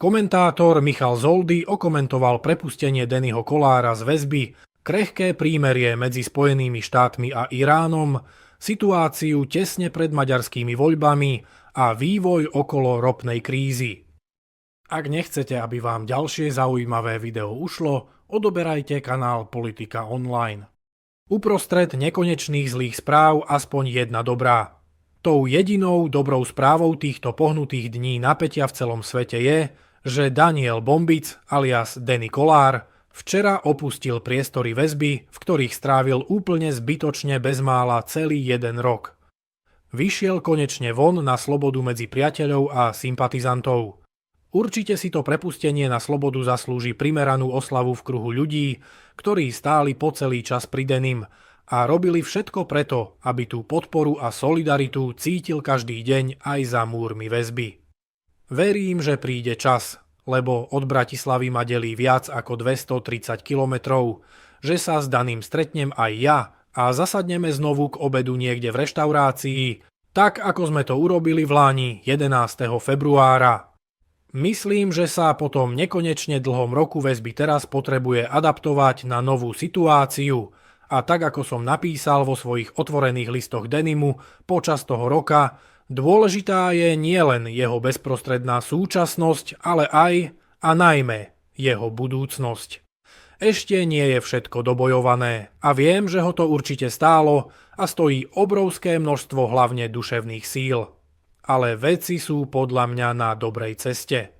Komentátor Michal Zoldy okomentoval prepustenie Dannyho Kollára z väzby, krehké prímerie medzi Spojenými štátmi a Iránom, situáciu tesne pred maďarskými voľbami a vývoj okolo ropnej krízy. Ak nechcete, aby vám ďalšie zaujímavé video ušlo, odoberajte kanál Politika Online. Uprostred nekonečných zlých správ aspoň jedna dobrá. Tou jedinou dobrou správou týchto pohnutých dní napätia v celom svete je, že Daniel Bombic alias Danny Kollár včera opustil priestory väzby, v ktorých strávil úplne zbytočne bezmála celý jeden rok. Vyšiel konečne von na slobodu medzi priateľov a sympatizantov. Určite si to prepustenie na slobodu zaslúži primeranú oslavu v kruhu ľudí, ktorí stáli po celý čas pri Dannym a robili všetko preto, aby tú podporu a solidaritu cítil každý deň aj za múrmi väzby. Verím, že príde čas, lebo od Bratislavy ma delí viac ako 230 kilometrov, že sa s Dannym stretnem aj ja a zasadneme znovu k obedu niekde v reštaurácii, tak ako sme to urobili v Láni 11. februára. Myslím, že sa po tom nekonečne dlhom roku väzby teraz potrebuje adaptovať na novú situáciu a tak ako som napísal vo svojich otvorených listoch Dannymu počas toho roka, dôležitá je nielen jeho bezprostredná súčasnosť, ale aj a najmä jeho budúcnosť. Ešte nie je všetko dobojované a viem, že ho to určite stálo a stojí obrovské množstvo hlavne duševných síl. Ale veci sú podľa mňa na dobrej ceste.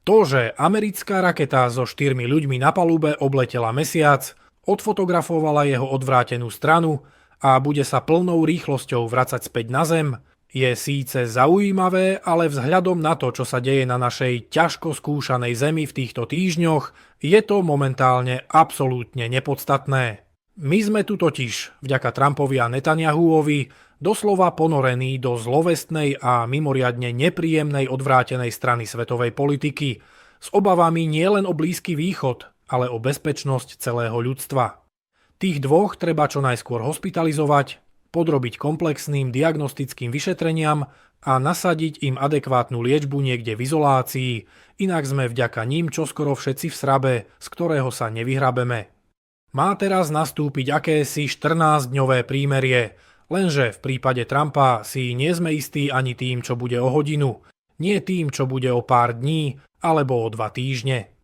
To, že americká raketa so 4 ľuďmi na palube obletela mesiac, odfotografovala jeho odvrátenú stranu a bude sa plnou rýchlosťou vracať späť na Zem, je síce zaujímavé, ale vzhľadom na to, čo sa deje na našej ťažko skúšanej Zemi v týchto týždňoch, je to momentálne absolútne nepodstatné. My sme tu totiž, vďaka Trumpovi a Netanyahuovi, doslova ponorení do zlovestnej a mimoriadne nepríjemnej odvrátenej strany svetovej politiky, s obavami nielen o Blízky východ, ale o bezpečnosť celého ľudstva. Tých dvoch treba čo najskôr hospitalizovať, podrobiť komplexným diagnostickým vyšetreniam a nasadiť im adekvátnu liečbu niekde v izolácii, inak sme vďaka ním čoskoro všetci v srabe, z ktorého sa nevyhrabeme. Má teraz nastúpiť akési 14-dňové prímerie, lenže v prípade Trumpa si nie sme istí ani tým, čo bude o hodinu, nie tým, čo bude o pár dní alebo o 2 týždne.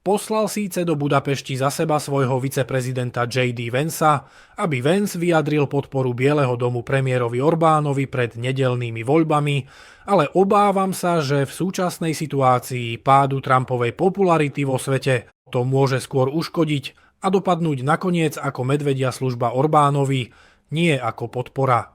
Poslal síce do Budapešti za seba svojho viceprezidenta J.D. Vansa, aby Vance vyjadril podporu Bieleho domu premiérovi Orbánovi pred nedeľnými voľbami, ale obávam sa, že v súčasnej situácii pádu Trumpovej popularity vo svete to môže skôr uškodiť a dopadnúť nakoniec ako medvedia služba Orbánovi, nie ako podpora.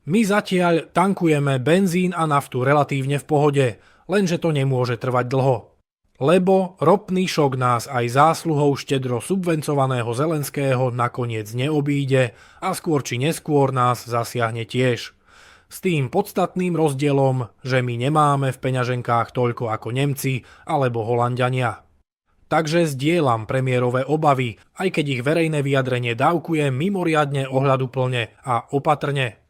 My zatiaľ tankujeme benzín a naftu relatívne v pohode, lenže to nemôže trvať dlho. Lebo ropný šok nás aj zásluhou štedro subvencovaného Zelenského nakoniec neobíde a skôr či neskôr nás zasiahne tiež. S tým podstatným rozdielom, že my nemáme v peňaženkách toľko ako Nemci alebo Holanďania. Takže zdieľam premiérove obavy, aj keď ich verejné vyjadrenie dávkuje mimoriadne ohľaduplne a opatrne.